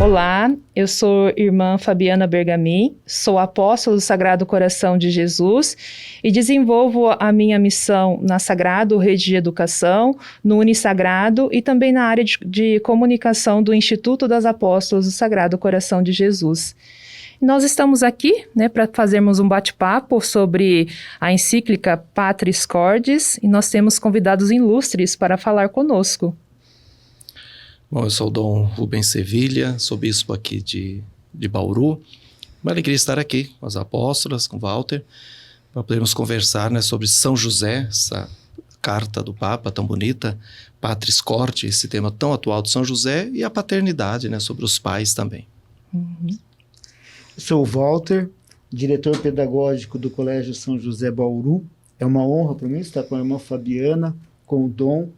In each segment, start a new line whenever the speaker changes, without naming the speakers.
Olá, eu sou irmã Fabiana Bergamin, sou apóstolo do Sagrado Coração de Jesus e desenvolvo a minha missão na Sagrado Rede de Educação, no Unisagrado e também na área de comunicação do Instituto das Apóstolos do Sagrado Coração de Jesus. Nós estamos aqui, para fazermos um bate-papo sobre a encíclica Patris Cordis e nós temos convidados ilustres para falar conosco.
Bom, eu sou o Dom Rubens Sevilha, sou bispo aqui de Bauru. Uma alegria estar aqui com as apóstolas, com Walter, para podermos conversar sobre São José, essa carta do Papa tão bonita, Patris Cordis, esse tema tão atual de São José, e a paternidade, sobre os pais também.
Eu sou o Walter, diretor pedagógico do Colégio São José Bauru. É uma honra para mim estar com a irmã Fabiana, com o Dom,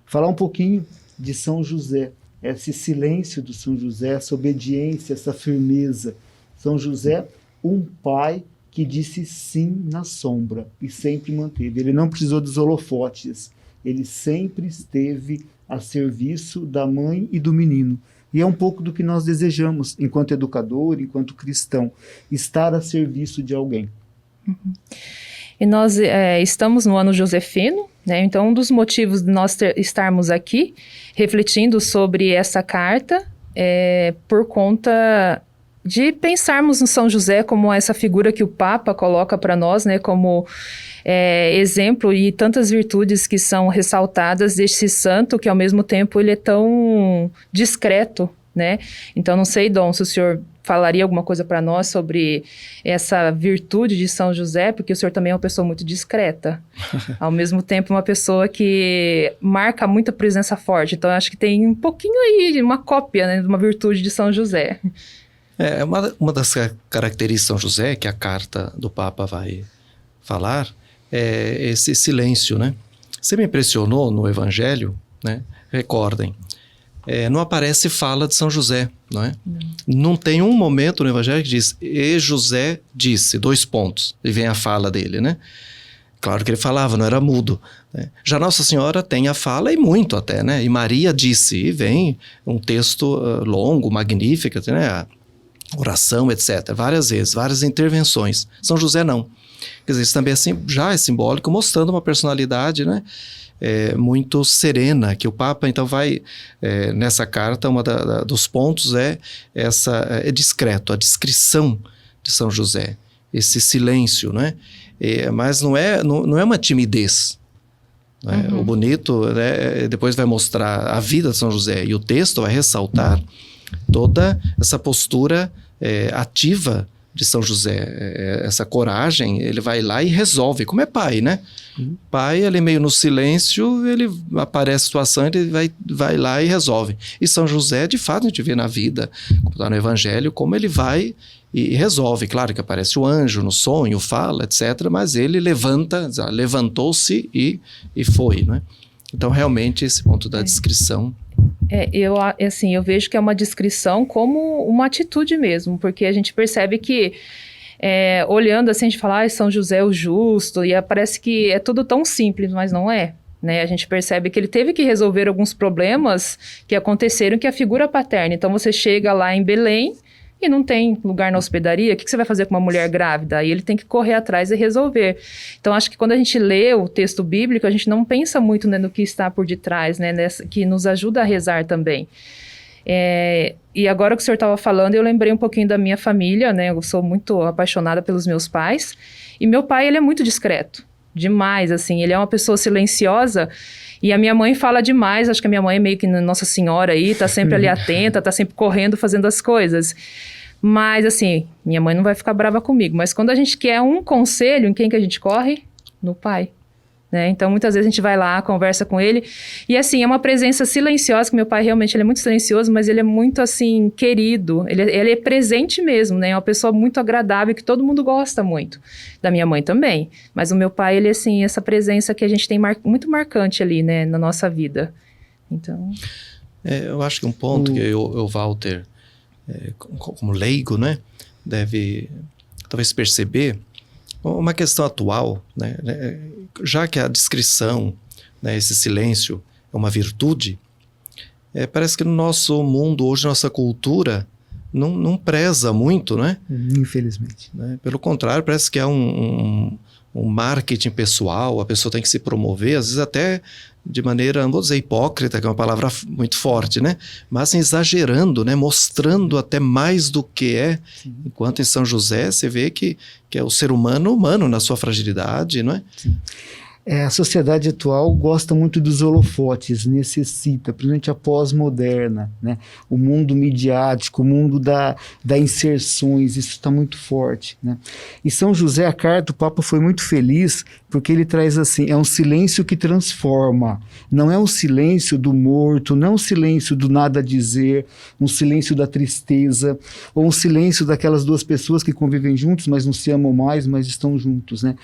falar um pouquinho de São José. Esse silêncio do São José, essa obediência, essa firmeza. São José, um pai que disse sim na sombra e sempre manteve. Ele não precisou dos holofotes, ele sempre esteve a serviço da mãe e do menino. E é um pouco do que nós desejamos, enquanto educador, enquanto cristão, estar a serviço de alguém.
E nós estamos no ano josefino, então um dos motivos de nós estarmos aqui, refletindo sobre essa carta, é por conta de pensarmos no São José como essa figura que o Papa coloca para nós, como exemplo e tantas virtudes que são ressaltadas desse santo, que ao mesmo tempo ele é tão discreto, Então não sei, Dom, se o senhor falaria alguma coisa para nós sobre essa virtude de São José, porque o senhor também é uma pessoa muito discreta, ao mesmo tempo uma pessoa que marca muita presença forte, então eu acho que tem um pouquinho aí, uma cópia de uma virtude de São José.
Uma das características de São José, que a carta do Papa vai falar, é esse silêncio, Você me impressionou no Evangelho, Recordem, não aparece fala de São José, não é? Não tem um momento no Evangelho que diz, e José disse, : e vem a fala dele, Claro que ele falava, não era mudo. Já Nossa Senhora tem a fala, e muito até, E Maria disse, e vem um texto longo, magnífico, a oração, etc. Várias vezes, várias intervenções. São José não. Quer dizer, isso também já é simbólico, mostrando uma personalidade, muito serena, que o Papa então vai, nessa carta, dos pontos é discreto, a discrição de São José, esse silêncio, mas não é uma timidez. O bonito, depois vai mostrar a vida de São José, e o texto vai ressaltar toda essa postura ativa de São José, essa coragem, ele vai lá e resolve, como é pai, Pai, ele meio no silêncio, ele aparece a situação, ele vai lá e resolve. E São José, de fato, a gente vê na vida, como está no Evangelho, como ele vai e resolve. Claro que aparece o anjo no sonho, fala, etc., mas ele levantou-se e foi, Então, realmente, esse ponto da descrição...
Eu vejo que é uma descrição como uma atitude mesmo, porque a gente percebe que, olhando assim, a gente fala, São José o justo, e parece que é tudo tão simples, mas não é. A gente percebe que ele teve que resolver alguns problemas que aconteceram, que é a figura paterna. Então, você chega lá em Belém e não tem lugar na hospedaria, o que você vai fazer com uma mulher grávida? Aí ele tem que correr atrás e resolver. Então, acho que quando a gente lê o texto bíblico, a gente não pensa muito no que está por detrás, que nos ajuda a rezar também. E agora que o senhor estava falando, eu lembrei um pouquinho da minha família, Eu sou muito apaixonada pelos meus pais. E meu pai, ele é muito discreto. Demais, assim. Ele é uma pessoa silenciosa. E a minha mãe fala demais. Acho que a minha mãe é meio que Nossa Senhora aí. Tá sempre ali atenta, tá sempre correndo, fazendo as coisas. Mas, assim, minha mãe não vai ficar brava comigo. Mas quando a gente quer um conselho, em quem que a gente corre? No pai. Então, muitas vezes a gente vai lá, conversa com ele. E, assim, é uma presença silenciosa, que meu pai realmente ele é muito silencioso, mas ele é muito, assim, querido. Ele é presente mesmo, É uma pessoa muito agradável, que todo mundo gosta muito. Da minha mãe também. Mas o meu pai, ele, assim, essa presença que a gente tem muito marcante ali, na nossa vida. Então...
eu acho que um ponto que o Walter, como leigo, deve talvez perceber... Uma questão atual, já que a discrição, esse silêncio é uma virtude, parece que no nosso mundo hoje, nossa cultura, não preza muito, né?
Infelizmente.
Pelo contrário, parece que é um marketing pessoal, a pessoa tem que se promover, às vezes até de maneira, não vou dizer hipócrita, que é uma palavra muito forte, né? Mas assim, exagerando, né? Mostrando até mais do que é.
Sim.
Enquanto em São José você vê que é o ser humano na sua fragilidade, não é?
Sim. A sociedade atual gosta muito dos holofotes, necessita, principalmente a pós-moderna, né? O mundo midiático, o mundo da inserções, isso está muito forte, né? E São José, a carta, o Papa foi muito feliz, porque ele traz assim, é um silêncio que transforma, não é um silêncio do morto, não é um silêncio do nada a dizer, um silêncio da tristeza, ou um silêncio daquelas duas pessoas que convivem juntos, mas não se amam mais, mas estão juntos, né?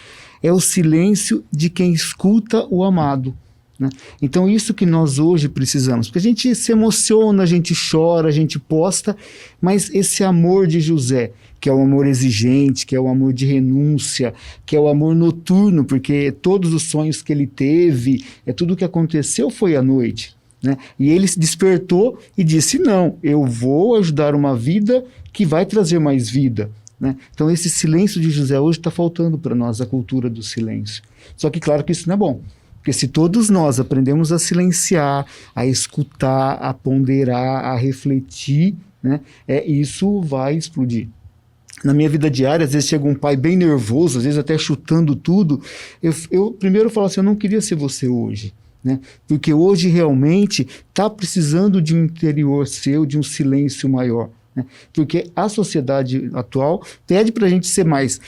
É o silêncio de quem escuta o amado, né? Então isso que nós hoje precisamos, porque a gente se emociona, a gente chora, a gente posta, mas esse amor de José, que é o amor exigente, que é o amor de renúncia, que é o amor noturno, porque todos os sonhos que ele teve, tudo o que aconteceu foi à noite, né? E ele se despertou e disse, não, eu vou ajudar uma vida que vai trazer mais vida, né? Então esse silêncio de José hoje está faltando para nós, a cultura do silêncio. Só que claro que isso não é bom, porque se todos nós aprendemos a silenciar, a escutar, a ponderar, a refletir, né, isso vai explodir. Na minha vida diária, às vezes chega um pai bem nervoso, às vezes até chutando tudo, eu primeiro falo assim, eu não queria ser você hoje, né? Porque hoje realmente está precisando de um interior seu, de um silêncio maior. Porque a sociedade atual pede para a gente ser mais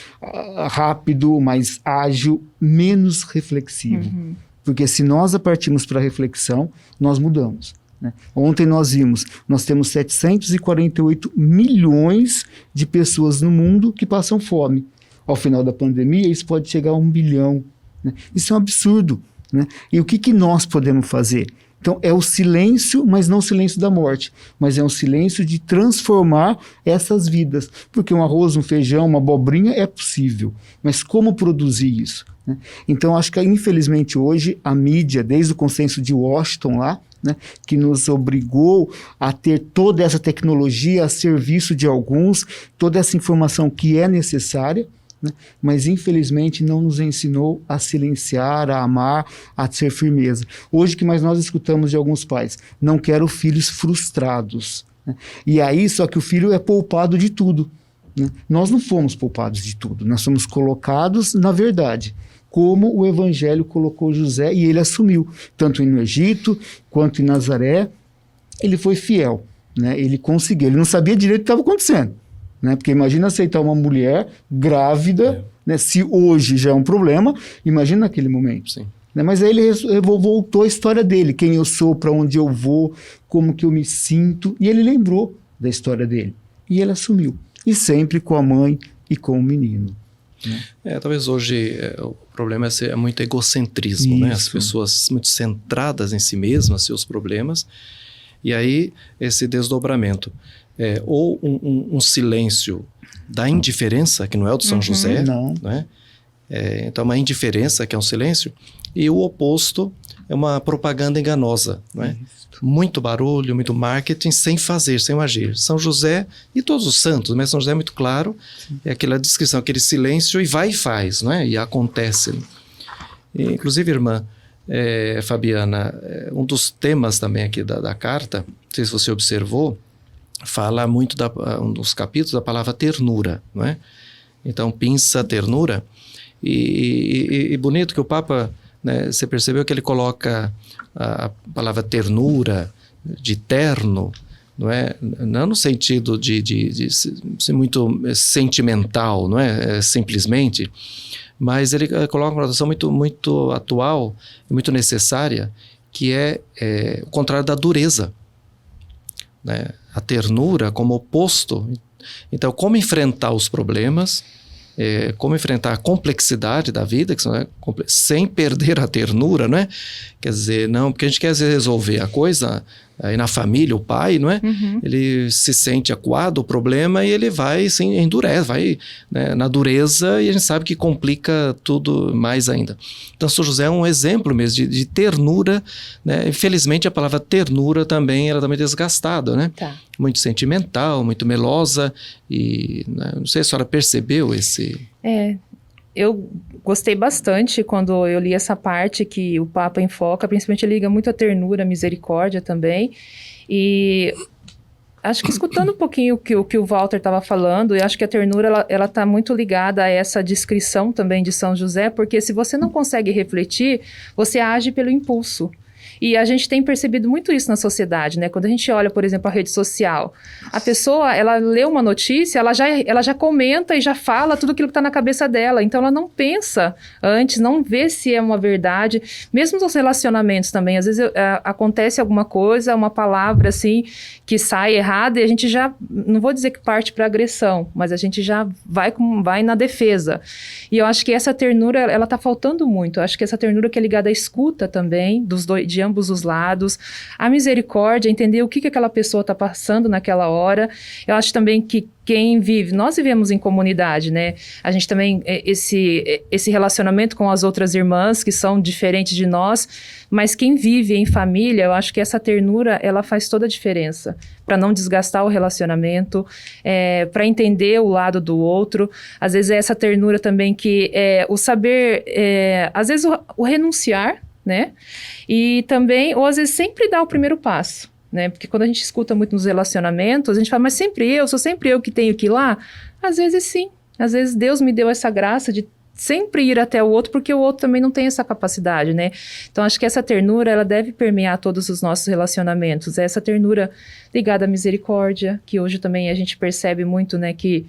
rápido, mais ágil, menos reflexivo. Uhum. Porque se nós partimos para a reflexão, nós mudamos, né? Ontem nós vimos, nós temos 748 milhões de pessoas no mundo que passam fome. Ao final da pandemia, isso pode chegar a 1 bilhão. Né? Isso é um absurdo, né? E o que nós podemos fazer? Então, é o silêncio, mas não o silêncio da morte, mas é um silêncio de transformar essas vidas. Porque um arroz, um feijão, uma abobrinha é possível, mas como produzir isso, né? Então, acho que, infelizmente, hoje, a mídia, desde o consenso de Washington lá, né, que nos obrigou a ter toda essa tecnologia a serviço de alguns, toda essa informação que é necessária, né, mas infelizmente não nos ensinou a silenciar, a amar, a ser firmeza. Hoje o que mais nós escutamos de alguns pais, não quero filhos frustrados, né? E aí só que o filho é poupado de tudo, né? Nós não fomos poupados de tudo, nós somos colocados na verdade, como o Evangelho colocou José e ele assumiu, tanto no Egito quanto em Nazaré, ele foi fiel, né? Ele conseguiu, ele não sabia direito o que estava acontecendo, né? Porque imagina aceitar uma mulher grávida, né? Se hoje já é um problema, imagina naquele momento.
Sim.
Né? Mas aí ele voltou a história dele, quem eu sou, para onde eu vou, como que eu me sinto, e ele lembrou da história dele, e ele assumiu, e sempre com a mãe e com o menino. Né?
Talvez hoje o problema é muito egocentrismo, né? As pessoas muito centradas em si mesmas, seus problemas, e aí esse desdobramento. Ou um silêncio da indiferença, que não é o de São José,
não.
Né? Então uma indiferença, que é um silêncio, e o oposto é uma propaganda enganosa, não é? Muito barulho, muito marketing, sem fazer, sem agir. São José e todos os santos, mas São José é muito claro, é aquela descrição, aquele silêncio e vai e faz, não é? E acontece. Inclusive, irmã Fabiana, um dos temas também aqui da carta, não sei se você observou, fala muito, um dos capítulos, da palavra ternura, não é? Então, pinça ternura, e bonito que o Papa, né, você percebeu que ele coloca a palavra ternura, de terno, não é? Não no sentido de ser muito sentimental, não é? Simplesmente, mas ele coloca uma tradução muito, muito atual e muito necessária, que é o contrário da dureza, né? A ternura como oposto. Então, como enfrentar os problemas, como enfrentar a complexidade da vida, que sem perder a ternura, não é? Quer dizer, não, porque a gente quer resolver a coisa aí na família, o pai, não é? Ele se sente acuado o problema e ele vai, assim, endurece, vai, né, na dureza, e a gente sabe que complica tudo mais ainda. Então, São José é um exemplo mesmo de ternura, né? Infelizmente, a palavra ternura também, ela também é desgastada, né?
Tá.
Muito sentimental, muito melosa, e né, não sei se a senhora percebeu esse...
Eu gostei bastante quando eu li essa parte que o Papa enfoca, principalmente ele liga muito a ternura, a misericórdia também, e acho que escutando um pouquinho o que o Walter estava falando, eu acho que a ternura, ela está muito ligada a essa descrição também de São José, porque se você não consegue refletir, você age pelo impulso. E a gente tem percebido muito isso na sociedade, né? Quando a gente olha, por exemplo, a rede social, a pessoa, ela lê uma notícia, ela já comenta e já fala tudo aquilo que está na cabeça dela. Então, ela não pensa antes, não vê se é uma verdade. Mesmo nos relacionamentos também, às vezes acontece alguma coisa, uma palavra assim, que sai errada e a gente já, não vou dizer que parte para agressão, mas a gente já vai na defesa. E eu acho que essa ternura, ela está faltando muito. Eu acho que essa ternura que é ligada à escuta também, de ambos os lados, a misericórdia, entender o que aquela pessoa está passando naquela hora. Eu acho também que quem vive, nós vivemos em comunidade, né? A gente também, esse relacionamento com as outras irmãs que são diferentes de nós, mas quem vive em família, eu acho que essa ternura, ela faz toda a diferença, para não desgastar o relacionamento, para entender o lado do outro. Às vezes é essa ternura também que o saber, às vezes o renunciar, né? E também, ou às vezes sempre dar o primeiro passo, né? Porque quando a gente escuta muito nos relacionamentos, a gente fala, mas sou sempre eu que tenho que ir lá? Às vezes sim, às vezes Deus me deu essa graça de sempre ir até o outro, porque o outro também não tem essa capacidade, né? Então, acho que essa ternura, ela deve permear todos os nossos relacionamentos. Essa ternura ligada à misericórdia, que hoje também a gente percebe muito, né? Que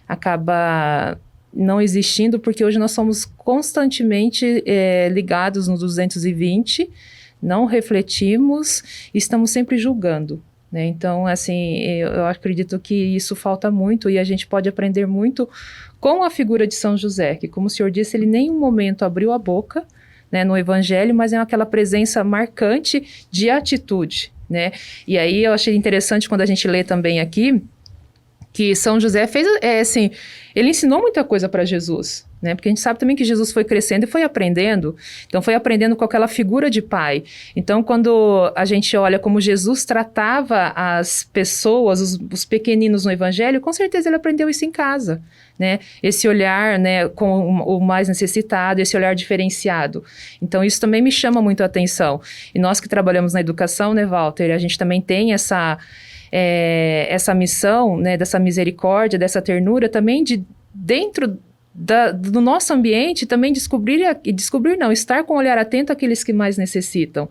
acaba não existindo, porque hoje nós somos constantemente ligados no 220, não refletimos, estamos sempre julgando, né? Então, assim, eu acredito que isso falta muito e a gente pode aprender muito com a figura de São José, que, como o senhor disse, ele em nenhum momento abriu a boca, né, no Evangelho, mas é aquela presença marcante de atitude, né? E aí eu achei interessante quando a gente lê também aqui, que São José fez, assim, ele ensinou muita coisa para Jesus, né? Porque a gente sabe também que Jesus foi crescendo e foi aprendendo. Então, foi aprendendo com aquela figura de pai. Então, quando a gente olha como Jesus tratava as pessoas, os pequeninos no Evangelho, com certeza ele aprendeu isso em casa, né? Esse olhar, né, com o mais necessitado, esse olhar diferenciado. Então, isso também me chama muito a atenção. E nós que trabalhamos na educação, né, Walter, a gente também tem essa missão, né, dessa misericórdia, dessa ternura também de dentro do nosso ambiente também estar com um olhar atento àqueles que mais necessitam.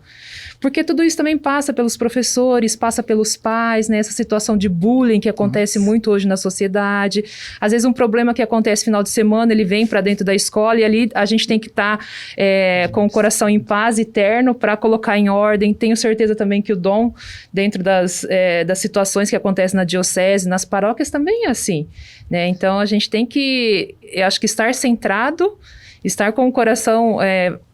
Porque tudo isso também passa pelos professores, passa pelos pais, né? Essa situação de bullying que acontece muito hoje na sociedade. Às vezes um problema que acontece no final de semana, ele vem para dentro da escola e ali a gente tem que estar com o coração em paz e terno para colocar em ordem. Tenho certeza também que o Dom, dentro das situações que acontecem na diocese, nas paróquias, também é assim, né? Então a gente tem que, eu acho que estar centrado, estar com o coração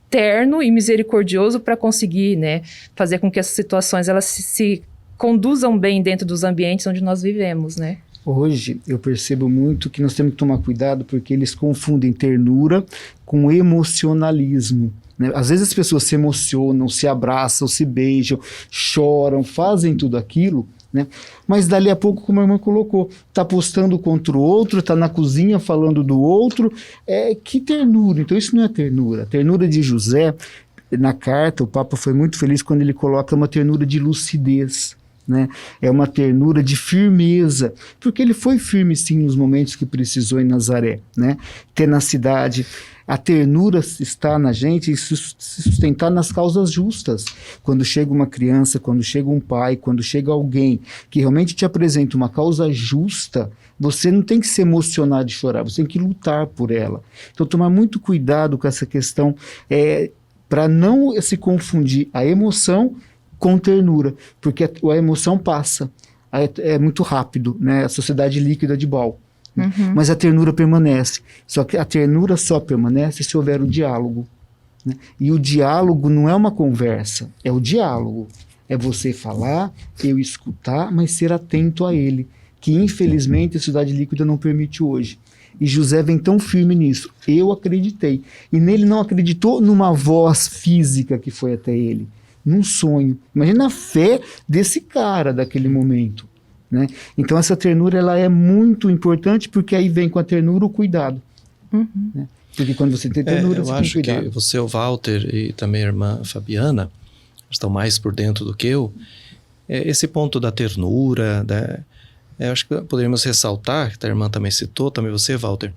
terno e misericordioso para conseguir, né, fazer com que essas situações elas se conduzam bem dentro dos ambientes onde nós vivemos, né?
Hoje eu percebo muito que nós temos que tomar cuidado porque eles confundem ternura com emocionalismo, né? Às vezes as pessoas se emocionam, se abraçam, se beijam, choram, fazem tudo aquilo, né? Mas dali a pouco, como a irmã colocou, está postando contra o outro, está na cozinha falando do outro, que ternura. Então isso não é ternura. A ternura de José, na carta, o Papa foi muito feliz quando ele coloca uma ternura de lucidez, né? É uma ternura de firmeza, porque ele foi firme sim nos momentos que precisou em Nazaré, né? Tenacidade. A ternura está na gente e se sustentar nas causas justas. Quando chega uma criança, quando chega um pai, quando chega alguém que realmente te apresenta uma causa justa, você não tem que se emocionar de chorar, você tem que lutar por ela. Então, tomar muito cuidado com essa questão, para não se confundir a emoção com ternura, porque a emoção passa, é muito rápido, né? A sociedade líquida de Ball. Uhum. Mas a ternura permanece. Só que a ternura só permanece se houver o diálogo, né? E o diálogo não é uma conversa, é o diálogo. É você falar, eu escutar, mas ser atento a ele, que infelizmente a sociedade líquida não permite hoje. E José vem tão firme nisso. Eu acreditei. E nele não acreditou numa voz física que foi até ele, num sonho. Imagina a fé desse cara daquele momento, né? Então essa ternura ela é muito importante, porque aí vem com a ternura o cuidado. Né? Porque quando você tem ternura, você tem cuidado.
Eu acho que você, o Walter e também a irmã Fabiana estão mais por dentro do que eu. Esse ponto da ternura, eu acho que poderíamos ressaltar, que a irmã também citou, também você, Walter.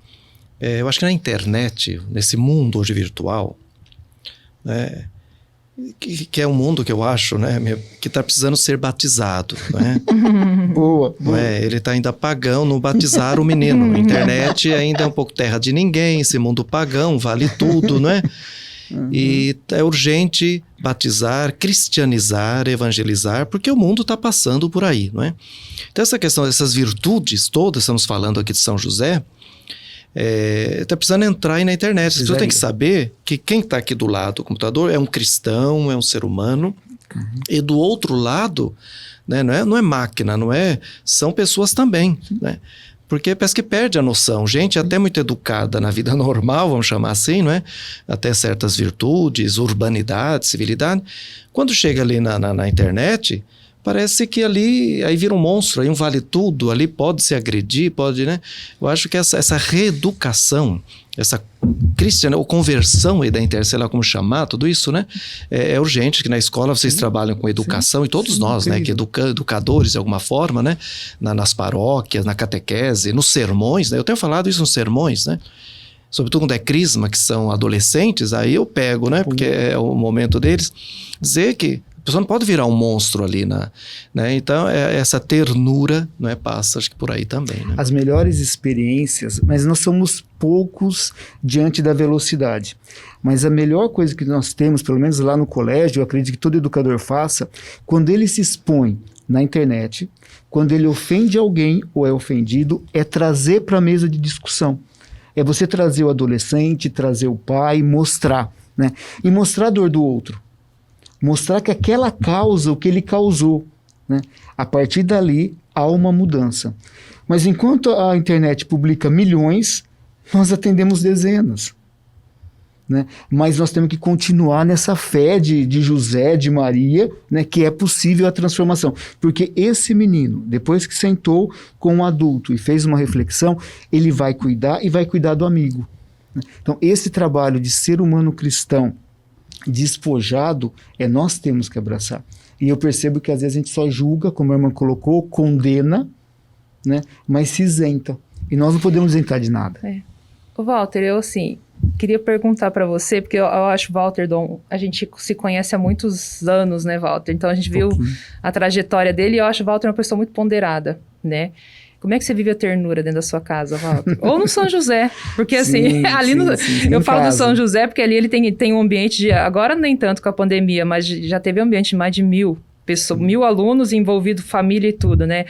Eu acho que na internet, nesse mundo hoje virtual, né, que é um mundo que eu acho, né, que está precisando ser batizado, né?
Boa.
Ele está ainda pagão no batizar o menino. A internet ainda é um pouco terra de ninguém, esse mundo pagão, vale tudo, não é? E é urgente batizar, cristianizar, evangelizar, porque o mundo está passando por aí, não é? Então essa questão dessas virtudes todas, estamos falando aqui de São José, está precisando entrar aí na internet. As pessoas têm que saber que quem está aqui do lado do computador é um cristão, é um ser humano, e do outro lado, né, não é máquina, são pessoas também, né? Porque parece que perde a noção. Gente até muito educada na vida normal, vamos chamar assim, não é? Até certas virtudes, urbanidade, civilidade. Quando chega ali na internet, parece que ali aí vira um monstro, aí um vale tudo, ali pode se agredir, pode, né? Eu acho que essa reeducação, essa ou conversão aí da internet, sei lá como chamar, tudo isso, né? É urgente que na escola vocês trabalham com educação, e todos nós, né? Que educadores de alguma forma, né? Nas paróquias, na catequese, nos sermões, né? Eu tenho falado isso nos sermões, né? Sobretudo quando é crisma, que são adolescentes, aí eu pego, né? Porque é o momento deles, dizer que a pessoa não pode virar um monstro ali, né? Então, essa ternura, não é, passa, acho que por aí também, né?
As melhores experiências, mas nós somos poucos diante da velocidade. Mas a melhor coisa que nós temos, pelo menos lá no colégio, eu acredito que todo educador faça, quando ele se expõe na internet, quando ele ofende alguém ou é ofendido, é trazer para a mesa de discussão. É você trazer o adolescente, trazer o pai, mostrar, né? E mostrar a dor do outro. Mostrar que aquela causa, o que ele causou, né? A partir dali, há uma mudança. Mas enquanto a internet publica milhões, nós atendemos dezenas, né? Mas nós temos que continuar nessa fé de José, de Maria, né? Que é possível a transformação. Porque esse menino, depois que sentou com um adulto e fez uma reflexão, ele vai cuidar e vai cuidar do amigo, né? Então, esse trabalho de ser humano cristão, despojado, nós temos que abraçar. E eu percebo que às vezes a gente só julga, como a irmã colocou, condena, né? Mas se isenta. E nós não podemos isentar de nada.
Ô Walter, eu assim, queria perguntar para você, porque eu acho, Walter Dom, a gente se conhece há muitos anos, né, Walter? Então a gente viu a trajetória dele, e eu acho o Walter uma pessoa muito ponderada, né? Como é que você vive a ternura dentro da sua casa, Walter? Ou no São José, porque assim, ali eu falo do São José porque ali ele tem um ambiente de, agora nem tanto com a pandemia, mas já teve um ambiente de mais de 1.000 pessoas, 1.000 alunos envolvidos, família e tudo, né?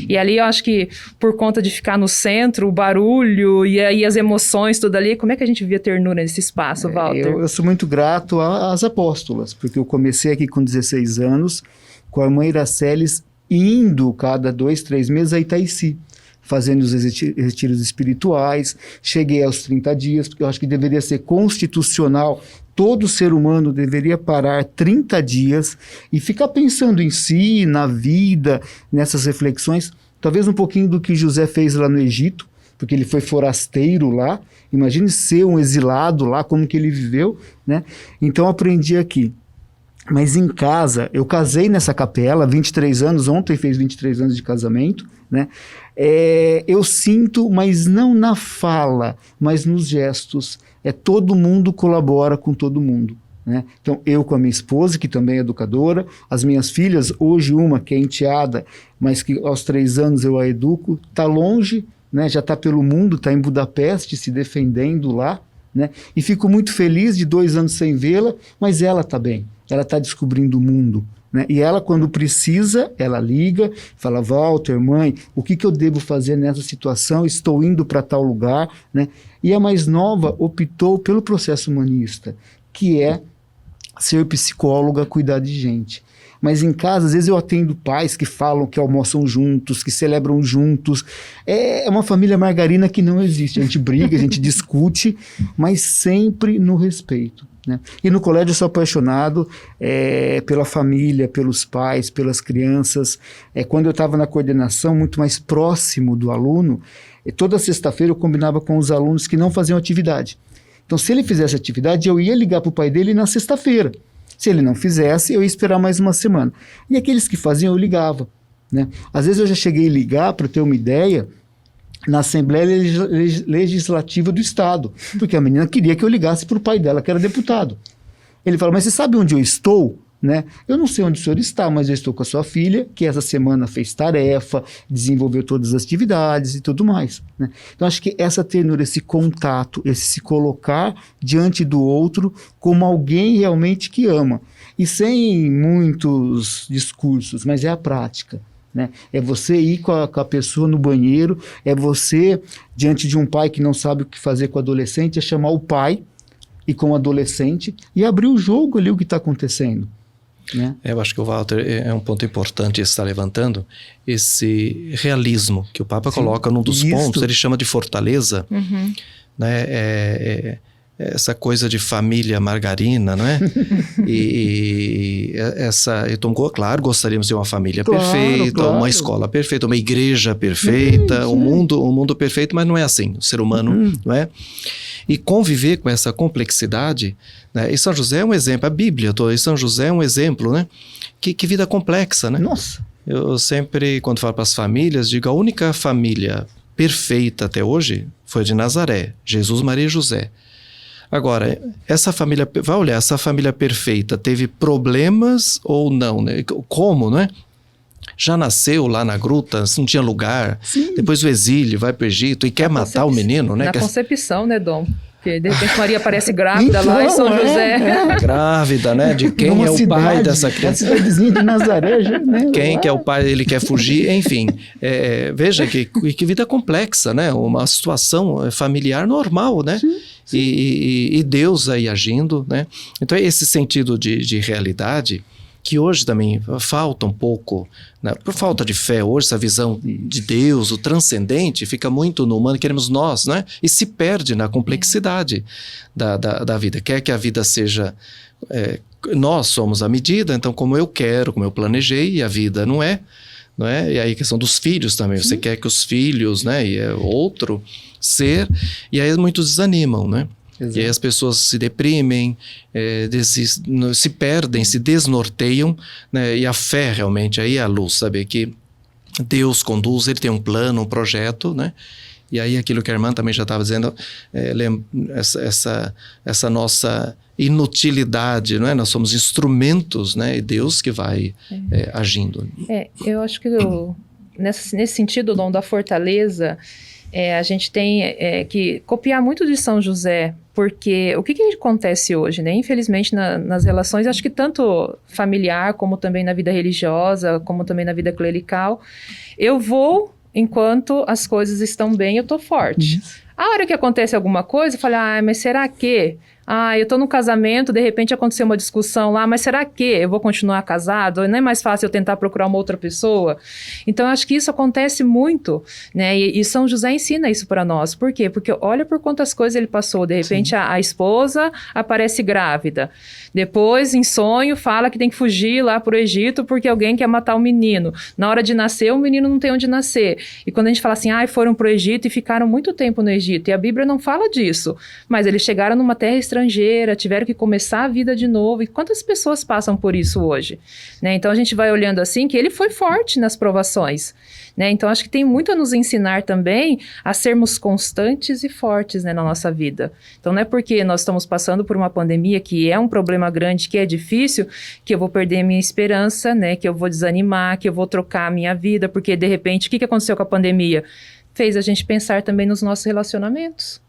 E ali eu acho que por conta de ficar no centro, o barulho e aí as emoções, tudo ali, como é que a gente vivia a ternura nesse espaço, Walter?
Eu sou muito grato às apóstolas, porque eu comecei aqui com 16 anos, com a irmã Iraceles, indo cada 2, 3 meses a Itaici, fazendo os retiros espirituais. Cheguei aos 30 dias, porque eu acho que deveria ser constitucional, todo ser humano deveria parar 30 dias e ficar pensando em si, na vida, nessas reflexões, talvez um pouquinho do que José fez lá no Egito, porque ele foi forasteiro lá. Imagine ser um exilado lá, como que ele viveu, né? Então aprendi aqui. Mas em casa, eu casei nessa capela, 23 anos, ontem fez 23 anos de casamento, né? Eu sinto, mas não na fala, mas nos gestos. Todo mundo colabora com todo mundo, né? Então, eu com a minha esposa, que também é educadora, as minhas filhas, hoje uma que é enteada, mas que aos 3 anos eu a educo, está longe, né? Já está pelo mundo, está em Budapeste, se defendendo lá, né? E fico muito feliz de 2 anos sem vê-la, mas ela está bem. Ela está descobrindo o mundo, né? E ela, quando precisa, ela liga, fala: Walter, mãe, o que eu devo fazer nessa situação? Estou indo para tal lugar, né? E a mais nova optou pelo processo humanista, que é ser psicóloga, cuidar de gente. Mas em casa, às vezes eu atendo pais que falam que almoçam juntos, que celebram juntos. É uma família margarina que não existe. A gente briga, a gente discute, mas sempre no respeito, né? E no colégio eu sou apaixonado pela família, pelos pais, pelas crianças. Quando eu estava na coordenação, muito mais próximo do aluno, toda sexta-feira eu combinava com os alunos que não faziam atividade. Então, se ele fizesse atividade, eu ia ligar para o pai dele na sexta-feira. Se ele não fizesse, eu ia esperar mais uma semana. E aqueles que faziam, eu ligava, né? Às vezes eu já cheguei a ligar, para ter uma ideia, na Assembleia Legislativa do Estado, porque a menina queria que eu ligasse para o pai dela, que era deputado. Ele falou, mas você sabe onde eu estou? Né? Eu não sei onde o senhor está, mas eu estou com a sua filha, que essa semana fez tarefa, desenvolveu todas as atividades e tudo mais, né? Então acho que essa ternura, esse contato, esse se colocar diante do outro como alguém realmente que ama, e sem muitos discursos, mas é a prática, né? É você ir com a pessoa no banheiro, é você, diante de um pai que não sabe o que fazer com o adolescente, é chamar o pai e com o adolescente e abrir o jogo ali, o que está acontecendo, né?
Eu acho que o Walter é um ponto importante está levantando, esse realismo que o Papa coloca num dos pontos, ele chama de fortaleza, né? Essa coisa de família margarina, não é? Então, claro, gostaríamos de uma família perfeita, uma escola perfeita, uma igreja perfeita, um mundo perfeito, mas não é assim, o ser humano, não é? E conviver com essa complexidade, né? E São José é um exemplo, a Bíblia toda, e São José é um exemplo, né? Que vida complexa, né?
Nossa!
Eu sempre, quando falo para as famílias, digo, a única família perfeita até hoje foi a de Nazaré, Jesus, Maria e José. Agora, essa família, vai olhar, essa família perfeita teve problemas ou não, né? Como, não é? Já nasceu lá na gruta, não tinha lugar, depois o exílio, vai para o Egito e quer matar o menino, né?
Na concepção, né, Dom? Porque de repente Maria aparece grávida lá em São José.
Grávida, né? De quem é o pai dessa criança?
A cidadezinha de Nazaré, né?
Quem que é o pai, ele quer fugir, enfim. Veja que vida complexa, né? Uma situação familiar normal, né? Sim. E Deus aí agindo, né? Então esse sentido de realidade que hoje também falta um pouco, né? Por falta de fé, hoje essa visão de Deus, o transcendente, fica muito no humano, queremos nós, né? E se perde na complexidade da vida. Quer que a vida seja... nós somos a medida, então como eu quero, como eu planejei, e a vida não é? E aí a questão dos filhos também, você quer que os filhos, né? E é outro ser, e aí muitos desanimam, né? Exato. E aí as pessoas se deprimem, se perdem, se desnorteiam, né? E a fé realmente, aí é a luz, saber que Deus conduz, Ele tem um plano, um projeto, né? E aí aquilo que a irmã também já estava dizendo, essa nossa inutilidade, não é? Nós somos instrumentos, né? E Deus que vai agindo.
Eu acho que nesse sentido, Dom, da fortaleza, a gente tem que copiar muito de São José, porque o que acontece hoje, né? Infelizmente nas relações, acho que tanto familiar, como também na vida religiosa, como também na vida clerical, eu vou enquanto as coisas estão bem, eu tô forte. A hora que acontece alguma coisa, eu falo, mas será que... eu tô no casamento, de repente aconteceu uma discussão lá, mas será que eu vou continuar casado? Não é mais fácil eu tentar procurar uma outra pessoa? Então, eu acho que isso acontece muito, né? E São José ensina isso para nós. Por quê? Porque olha por quantas coisas ele passou. De repente, a esposa aparece grávida. Depois, em sonho, fala que tem que fugir lá pro Egito porque alguém quer matar o menino. Na hora de nascer, o menino não tem onde nascer. E quando a gente fala assim, foram pro Egito e ficaram muito tempo no Egito. E a Bíblia não fala disso. Mas eles chegaram numa terra estrangeira, tiveram que começar a vida de novo. E quantas pessoas passam por isso hoje? Né? Então, a gente vai olhando assim que ele foi forte nas provações. Né? Então, acho que tem muito a nos ensinar também a sermos constantes e fortes, né, na nossa vida. Então, não é porque nós estamos passando por uma pandemia que é um problema grande, que é difícil, que eu vou perder minha esperança, né, que eu vou desanimar, que eu vou trocar a minha vida, porque, de repente, o que aconteceu com a pandemia? Fez a gente pensar também nos nossos relacionamentos.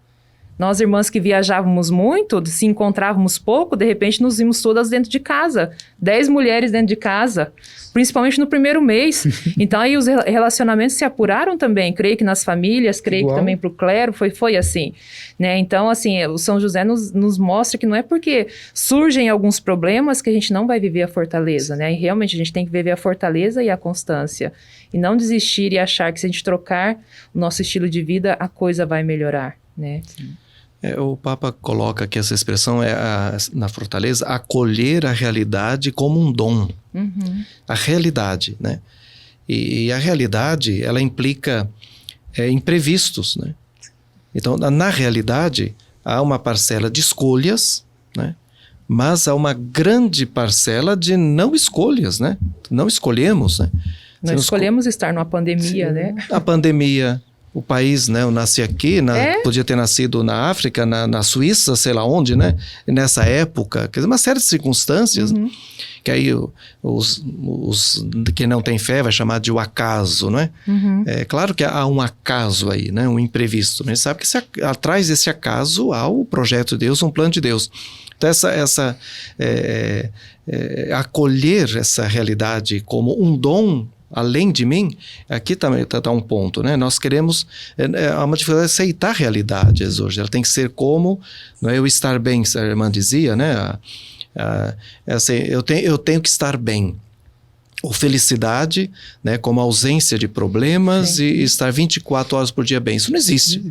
Nós, irmãs que viajávamos muito, se encontrávamos pouco, de repente nos vimos todas dentro de casa. 10 mulheres dentro de casa, principalmente no primeiro mês. Então aí os relacionamentos se apuraram também, creio que nas famílias, creio que também para o clero, foi assim, né? Então assim, o São José nos mostra que não é porque surgem alguns problemas que a gente não vai viver a fortaleza, né? E realmente a gente tem que viver a fortaleza e a constância, e não desistir e achar que se a gente trocar o nosso estilo de vida, a coisa vai melhorar, né?
O Papa coloca que essa expressão na fortaleza, acolher a realidade como um dom.
Uhum.
A realidade, né? E a realidade, ela implica imprevistos, né? Então, na realidade, há uma parcela de escolhas, né? Mas há uma grande parcela de não escolhas, né? Não escolhemos, né?
Nós escolhemos estar numa pandemia, né?
A pandemia... O país, né? Eu nasci aqui, podia ter nascido na África, na Suíça, sei lá onde, né? Nessa época, quer dizer, uma série de circunstâncias, que aí os que não têm fé vai chamar de o acaso, não é? É claro que há um acaso aí, né? Um imprevisto. Mas sabe que atrás desse acaso há o projeto de Deus, um plano de Deus. Então acolher essa realidade como um dom além de mim, aqui também está um ponto, né? Nós queremos, há uma dificuldade de aceitar realidades hoje, ela tem que ser como, não é, eu estar bem, a irmã dizia, né? Assim, eu tenho que estar bem. Ou felicidade, né, como ausência de problemas e estar 24 horas por dia bem. Isso não existe.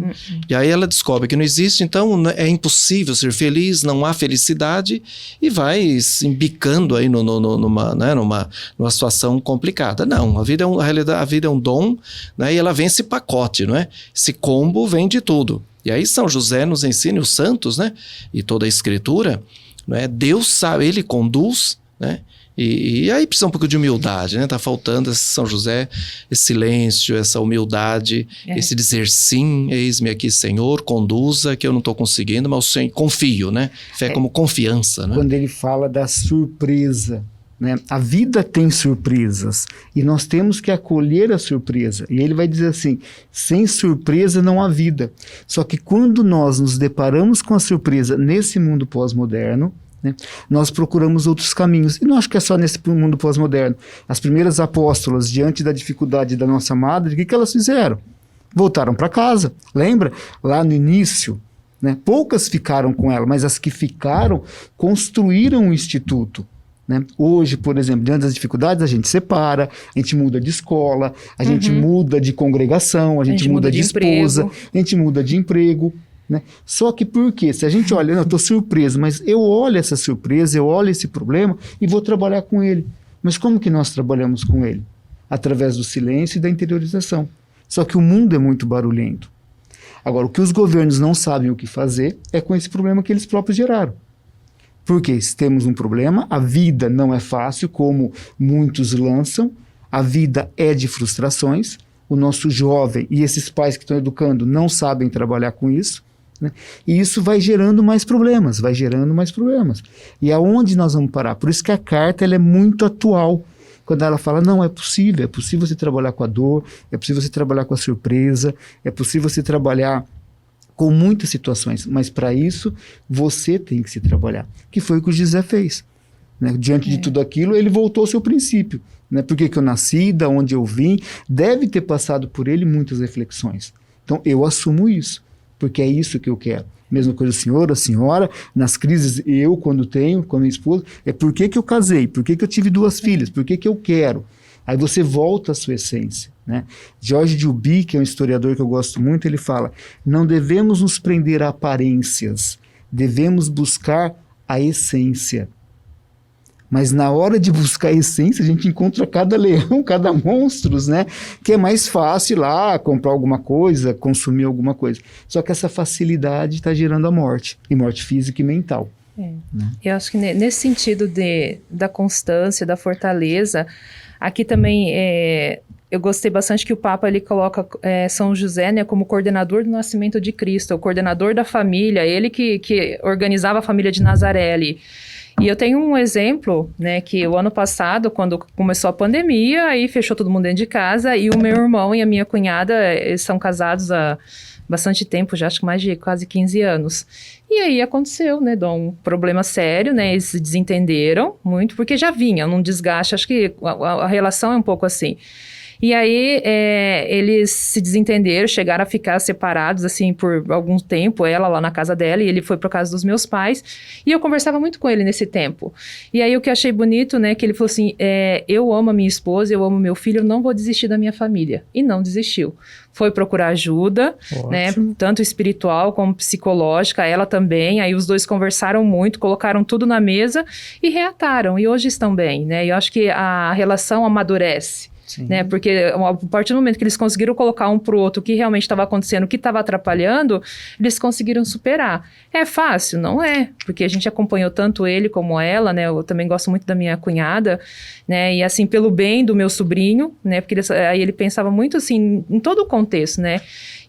E aí ela descobre que não existe, então é impossível ser feliz, não há felicidade e vai se embicando aí numa situação complicada. Não, a vida é um dom, né, e ela vem esse pacote, não é? Esse combo vem de tudo. E aí São José nos ensina, os santos, né, e toda a escritura, né, Deus sabe, ele conduz, né? E aí precisa um pouco de humildade, né? Tá faltando esse São José, esse silêncio, essa humildade, esse dizer sim, eis-me aqui, Senhor, conduza, que eu não estou conseguindo, mas confio, né? Fé como confiança, né?
Quando ele fala da surpresa, né? A vida tem surpresas e nós temos que acolher a surpresa. E ele vai dizer assim, sem surpresa não há vida. Só que quando nós nos deparamos com a surpresa nesse mundo pós-moderno, né, nós procuramos outros caminhos. E não acho que é só nesse mundo pós-moderno. As primeiras apóstolas, diante da dificuldade da nossa madre, o que elas fizeram? Voltaram para casa. Lembra? Lá no início, né, poucas ficaram com ela, mas as que ficaram construíram um instituto. Né? Hoje, por exemplo, diante das dificuldades, a gente separa, a gente muda de escola, a gente muda de congregação, a gente muda de esposa, a gente muda de emprego. Né? Só que por quê? Se a gente olha, eu estou surpreso, mas eu olho essa surpresa, eu olho esse problema e vou trabalhar com ele. Mas como que nós trabalhamos com ele? Através do silêncio e da interiorização. Só que o mundo é muito barulhento. Agora, o que os governos não sabem o que fazer é com esse problema que eles próprios geraram. Porque se temos um problema, a vida não é fácil, como muitos lançam, a vida é de frustrações, o nosso jovem e esses pais que estão educando não sabem trabalhar com isso, né? E isso vai gerando mais problemas, E aonde nós vamos parar? Por isso que a carta ela é muito atual, quando ela fala, não, é possível você trabalhar com a dor, é possível você trabalhar com a surpresa, é possível você trabalhar com muitas situações, mas para isso você tem que se trabalhar, que foi o que o José fez. Né? Diante de tudo aquilo, ele voltou ao seu princípio. Né? Por que eu nasci, da onde eu vim, deve ter passado por ele muitas reflexões. Então eu assumo isso, porque é isso que eu quero. Mesma coisa o senhor, a senhora, nas crises eu quando tenho, com a minha esposa, é por que eu casei, por que eu tive 2 filhas, por que eu quero. Aí você volta à sua essência. Né? George Duby, que é um historiador que eu gosto muito, ele fala, não devemos nos prender a aparências, devemos buscar a essência. Mas na hora de buscar a essência, a gente encontra cada leão, cada monstro, né? Que é mais fácil ir lá comprar alguma coisa, consumir alguma coisa. Só que essa facilidade está gerando a morte, e morte física e mental. Né?
Eu acho que nesse sentido da constância, da fortaleza, aqui também eu gostei bastante que o Papa ele coloca São José, né, como coordenador do nascimento de Cristo, o coordenador da família, ele que organizava a família de Nazaré ali. E eu tenho um exemplo, né, que o ano passado, quando começou a pandemia, aí fechou todo mundo dentro de casa, e o meu irmão e a minha cunhada, eles são casados há bastante tempo, já acho que mais de quase 15 anos. E aí aconteceu, né, Dom, um problema sério, né, eles se desentenderam muito, porque já vinha num desgaste, acho que a relação é um pouco assim. E aí, eles se desentenderam, chegaram a ficar separados, assim, por algum tempo, ela lá na casa dela, e ele foi para casa dos meus pais, e eu conversava muito com ele nesse tempo. E aí, o que eu achei bonito, né, que ele falou assim, eu amo a minha esposa, eu amo meu filho, eu não vou desistir da minha família. E não desistiu. Foi procurar ajuda, né, tanto espiritual como psicológica, ela também, aí os dois conversaram muito, colocaram tudo na mesa e reataram, e hoje estão bem, né, e eu acho que a relação amadurece. Né? Porque a partir do momento que eles conseguiram colocar um pro outro o que realmente estava acontecendo, o que estava atrapalhando, eles conseguiram superar. É fácil? Não é, porque a gente acompanhou tanto ele como ela, né? Eu também gosto muito da minha cunhada, né? E assim, pelo bem do meu sobrinho, né? Porque aí ele pensava muito assim, em todo o contexto, né?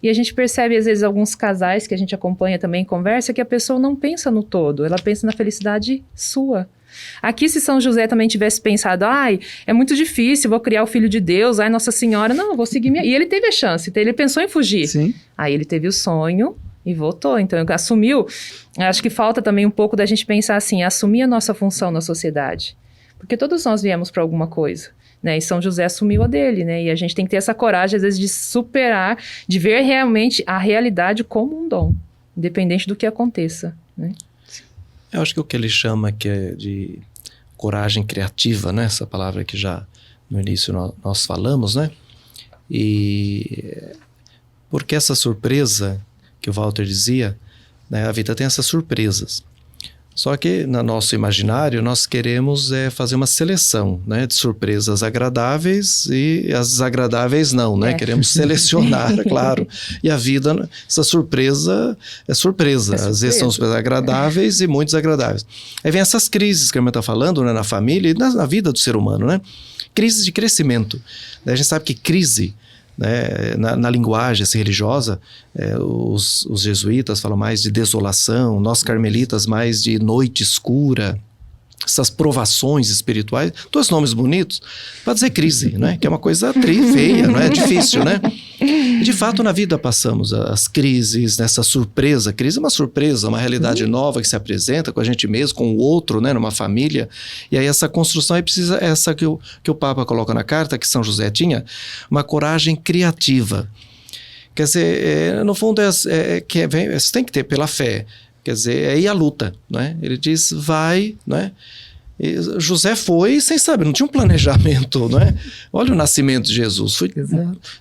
E a gente percebe, às vezes, alguns casais que a gente acompanha também, conversa, que a pessoa não pensa no todo, ela pensa na felicidade sua. Aqui, se São José também tivesse pensado, é muito difícil, vou criar o Filho de Deus, Nossa Senhora, não, vou seguir minha... E ele teve a chance, ele pensou em fugir.
Sim.
Aí ele teve o sonho e voltou, então assumiu. Acho que falta também um pouco da gente pensar assim, assumir a nossa função na sociedade. Porque todos nós viemos para alguma coisa. Né, e São José assumiu a dele, né, e a gente tem que ter essa coragem, às vezes, de superar, de ver realmente a realidade como um dom, independente do que aconteça, né.
Eu acho que o que ele chama que é de coragem criativa, né? Essa palavra que já no início nós falamos, né? E porque essa surpresa que o Walter dizia, né? A vida tem essas surpresas. Só que no nosso imaginário nós queremos fazer uma seleção, né, de surpresas agradáveis e as desagradáveis não, né? Queremos selecionar, é claro. E a vida, essa surpresa é surpresa. Às vezes são surpresas agradáveis e muito desagradáveis. Aí vem essas crises que a irmã está falando, né, na família e na vida do ser humano, né? Crises de crescimento. Daí a gente sabe que crise, né, na linguagem assim, religiosa, os jesuítas falam mais de desolação, nós carmelitas mais de noite escura, essas provações espirituais, dois nomes bonitos, para dizer crise, né, que é uma coisa feia, não é? Difícil, né? E de fato na vida passamos as crises, nessa surpresa, crise é uma surpresa, uma realidade nova que se apresenta com a gente mesmo, com o outro, né, numa família, e aí essa construção aí precisa, essa que o Papa coloca na carta, que São José tinha, uma coragem criativa. Quer dizer, no fundo, você tem que ter pela fé, quer dizer, é ir à luta, né? Ele diz, vai, né? E José foi sem saber, não tinha um planejamento, não é? Olha o nascimento de Jesus,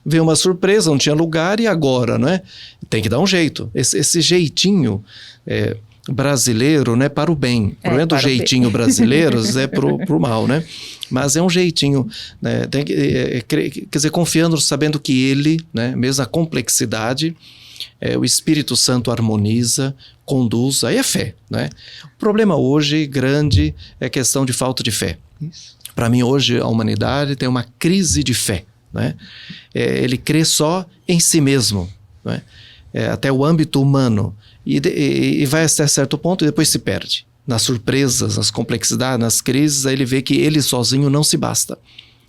veio uma surpresa, não tinha lugar e agora, não é? Tem que dar um jeito, esse jeitinho brasileiro, né, para o bem. O problema do jeitinho brasileiro é pro mal, né? Mas é um jeitinho, né? Quer dizer, confiando, sabendo que ele, né, mesmo a complexidade, o Espírito Santo harmoniza, conduz, aí é fé, né? O problema hoje, grande, é questão de falta de fé. Para mim, hoje, a humanidade tem uma crise de fé, né? Ele crê só em si mesmo, né? Até o âmbito humano, e vai até certo ponto e depois se perde. Nas surpresas, nas complexidades, nas crises, aí ele vê que ele sozinho não se basta.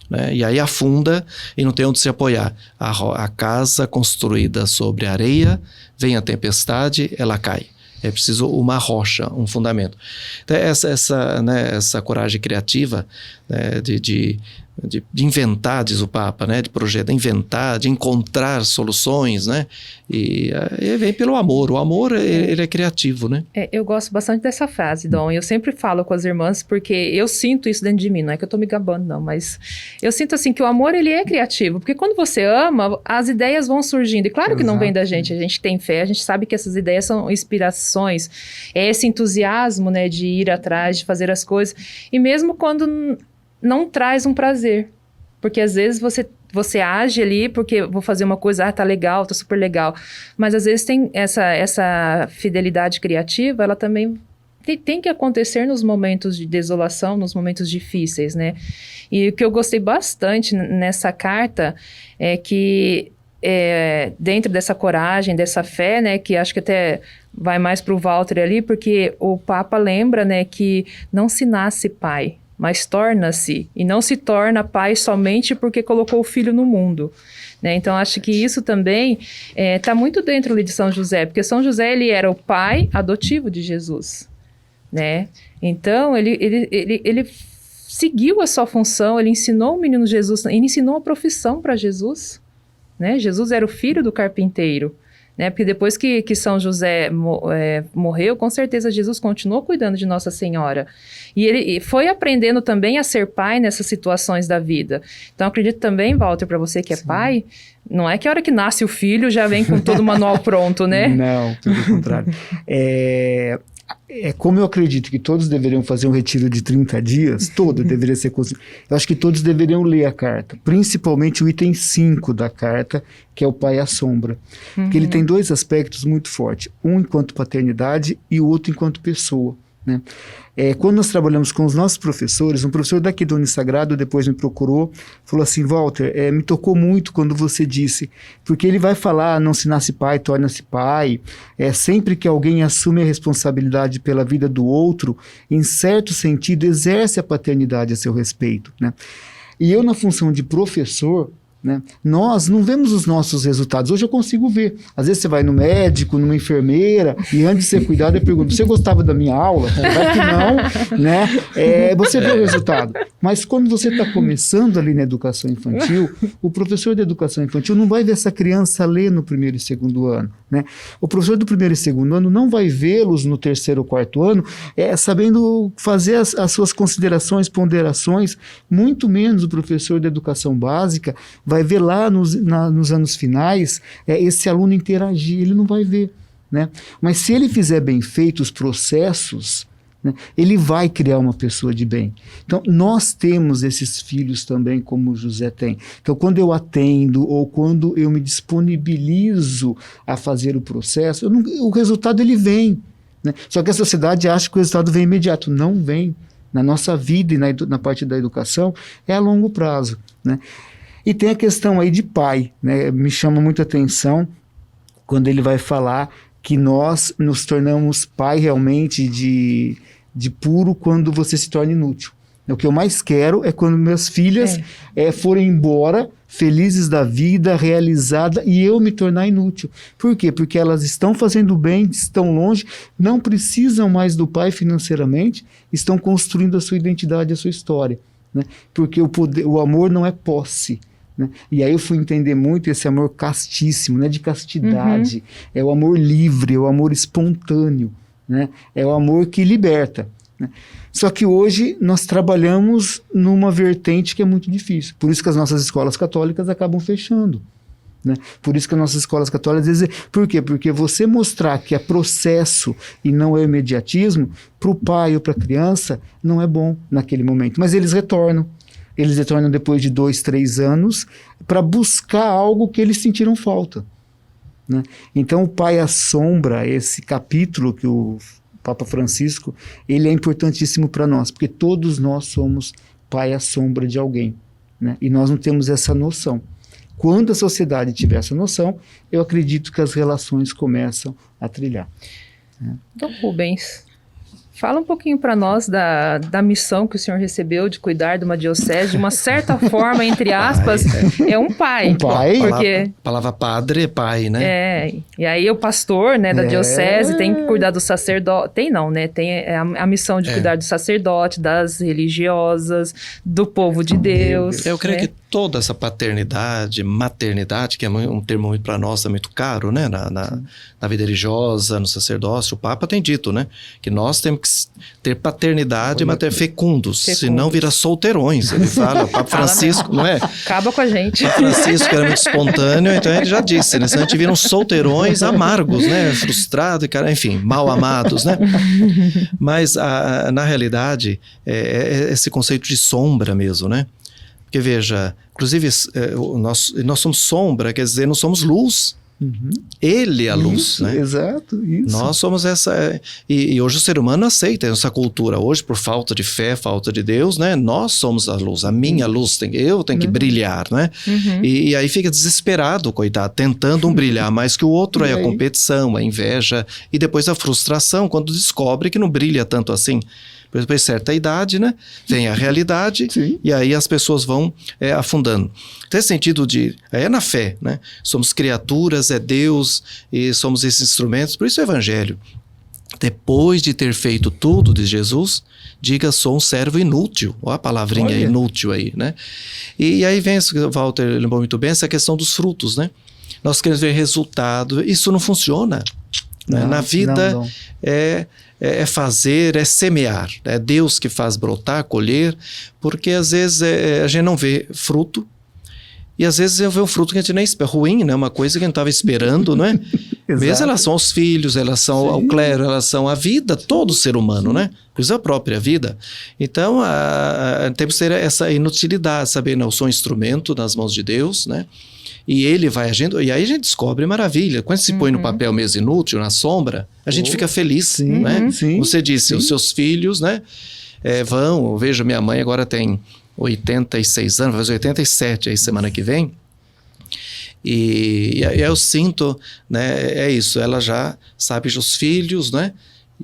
Né? E aí afunda e não tem onde se apoiar. A casa construída sobre areia, vem a tempestade, ela cai. É preciso uma rocha, um fundamento. Então, essa coragem criativa, né, de inventar, diz o Papa, né, de projetar, inventar, de encontrar soluções, né, e vem pelo amor. O amor, ele é criativo, né?
Eu gosto bastante dessa frase, Dom, e eu sempre falo com as irmãs, porque eu sinto isso dentro de mim, não é que eu tô me gabando, não, mas eu sinto assim que o amor, ele é criativo, porque quando você ama, as ideias vão surgindo, e claro que não vem da gente, a gente tem fé, a gente sabe que essas ideias são inspirações, é esse entusiasmo, né, de ir atrás, de fazer as coisas, e mesmo quando não traz um prazer, porque às vezes você age ali porque vou fazer uma coisa, tá legal, tá super legal, mas às vezes tem essa fidelidade criativa, ela também tem que acontecer nos momentos de desolação, nos momentos difíceis, né? E o que eu gostei bastante nessa carta é que dentro dessa coragem, dessa fé, né, que acho que até vai mais para o Walter ali, porque o Papa lembra, né, que não se nasce pai, mas torna-se, e não se torna pai somente porque colocou o filho no mundo. Né? Então, acho que isso também está muito dentro ali de São José, porque São José ele era o pai adotivo de Jesus. Né? Então, ele seguiu a sua função, ele ensinou o menino Jesus, ele ensinou a profissão para Jesus. Né? Jesus era o filho do carpinteiro. Né? Porque depois que São José morreu, com certeza Jesus continuou cuidando de Nossa Senhora. E ele foi aprendendo também a ser pai nessas situações da vida. Então, acredito também, Walter, para você que é pai, não é que a hora que nasce o filho já vem com todo o manual pronto, né?
Não, pelo contrário. Como eu acredito que todos deveriam fazer um retiro de 30 dias, todo deveria ser construído. Eu acho que todos deveriam ler a carta, principalmente o item 5 da carta, que é o Pai à Sombra. Porque ele tem 2 aspectos muito fortes, um enquanto paternidade e o outro enquanto pessoa. Né? Quando nós trabalhamos com os nossos professores, um professor daqui do Unisagrado depois me procurou, falou assim, Walter, me tocou muito quando você disse, porque ele vai falar, não se nasce pai, torna-se pai, sempre que alguém assume a responsabilidade pela vida do outro, em certo sentido, exerce a paternidade a seu respeito. Né? E eu, na função de professor, né, nós não vemos os nossos resultados. Hoje eu consigo ver. Às vezes você vai no médico, numa enfermeira, e antes de ser cuidado, eu pergunto, você gostava da minha aula? Vai que não, né? Você vê o resultado. Mas quando você está começando ali na educação infantil, o professor de educação infantil não vai ver essa criança ler no 1º e 2º ano. Né? O professor do 1º e 2º ano não vai vê-los no 3º ou 4º ano sabendo fazer as suas considerações, ponderações, muito menos o professor de educação básica vai ver lá nos anos finais esse aluno interagir, ele não vai ver. Né? Mas se ele fizer bem feito os processos, né, ele vai criar uma pessoa de bem. Então, nós temos esses filhos também, como o José tem. Então, quando eu atendo ou quando eu me disponibilizo a fazer o processo, o resultado ele vem. Né? Só que a sociedade acha que o resultado vem imediato. Não vem. Na nossa vida e na parte da educação, é a longo prazo. Né? E tem a questão aí de pai, né? Me chama muita atenção quando ele vai falar que nós nos tornamos pai realmente de puro quando você se torna inútil. O que eu mais quero é quando minhas filhas forem embora, felizes da vida, realizada, e eu me tornar inútil. Por quê? Porque elas estão fazendo bem, estão longe, não precisam mais do pai financeiramente, estão construindo a sua identidade, a sua história. Né? Porque o amor não é posse. Né? E aí eu fui entender muito esse amor castíssimo, né? De castidade. É o amor livre, é o amor espontâneo, né? É o amor que liberta. Né? Só que hoje nós trabalhamos numa vertente que é muito difícil. Por isso que as nossas escolas católicas acabam fechando. Né? Por isso que as nossas escolas católicas dizem... Por quê? Porque você mostrar que é processo e não é imediatismo, para o pai ou para a criança, não é bom naquele momento. Mas eles retornam. Eles retornam depois de 2, 3 anos para buscar algo que eles sentiram falta. Né? Então, o Pai à Sombra, esse capítulo que o Papa Francisco, ele é importantíssimo para nós, porque todos nós somos Pai à Sombra de alguém. Né? E nós não temos essa noção. Quando a sociedade tiver essa noção, eu acredito que as relações começam a trilhar. Né?
Então, Rubens, fala um pouquinho para nós da missão que o senhor recebeu de cuidar de uma diocese, de uma certa forma, entre aspas, é um pai.
Um pai?
Porque
A palavra padre é pai, né?
E aí o pastor, né, da diocese tem que cuidar do sacerdote, tem não, né, tem a missão de cuidar do sacerdote, das religiosas, do povo de Deus.
Eu creio
né?
que toda essa paternidade, maternidade, que é um termo muito para nós, é muito caro, né, na vida religiosa, no sacerdócio, o Papa tem dito, né, que nós temos que ter paternidade e fecundos, senão vira solteirões. Ele fala, o Papa Francisco, não é?
Acaba com a gente.
O Francisco era muito espontâneo, então ele já disse, né, senão a gente vira uns solteirões amargos, né, frustrados, enfim, mal amados, né? Mas, na realidade, é esse conceito de sombra mesmo, né? Porque veja, inclusive nós somos sombra, quer dizer, não somos luz. Ele é a luz,
isso,
né?
Exato, isso.
Nós somos essa... E hoje o ser humano aceita essa cultura. Hoje, por falta de fé, falta de Deus, né? Nós somos a luz, a minha luz. Eu tenho que brilhar, né? E aí fica desesperado, coitado, tentando brilhar mais que o outro. Aí a competição, a inveja e depois a frustração, quando descobre que não brilha tanto assim. Depois de certa idade, né? Vem a realidade e aí as pessoas vão afundando. Então, esse sentido é na fé, né? Somos criaturas, é Deus e somos esses instrumentos. Por isso o Evangelho. Depois de ter feito tudo de Jesus, diga, sou um servo inútil. Olha a palavrinha inútil aí, né? E aí vem, o Walter lembrou muito bem, essa questão dos frutos, né? Nós queremos ver resultado. Isso não funciona. Não, né? Na vida não. É fazer, é semear. É Deus que faz brotar, colher, porque às vezes a gente não vê fruto. E às vezes eu vejo um fruto que a gente nem espera, ruim, né? Uma coisa que a gente estava esperando, não é? Mesmo em relação aos filhos, em relação ao clero, em relação à vida, todo ser humano, né? Por isso a própria vida. Então, temos que ter essa inutilidade, saber, não, eu sou um instrumento nas mãos de Deus, né? E ele vai agindo, e aí a gente descobre maravilha. Quando se põe no papel mesmo inútil, na sombra, a gente fica feliz, né? Como você disse, os seus filhos, né? Eu vejo minha mãe agora tem 86 anos, vai fazer 87 aí semana que vem. E eu sinto, né, é isso, ela já sabe os filhos, né?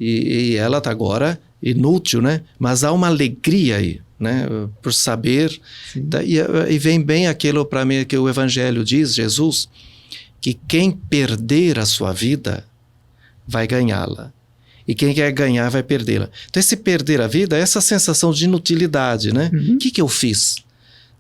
E ela está agora inútil, né? Mas há uma alegria aí, né? Por saber. E vem bem aquilo para mim que o Evangelho diz, Jesus, que quem perder a sua vida vai ganhá-la. E quem quer ganhar vai perdê-la. Então, esse perder a vida é essa sensação de inutilidade, né? O que eu fiz?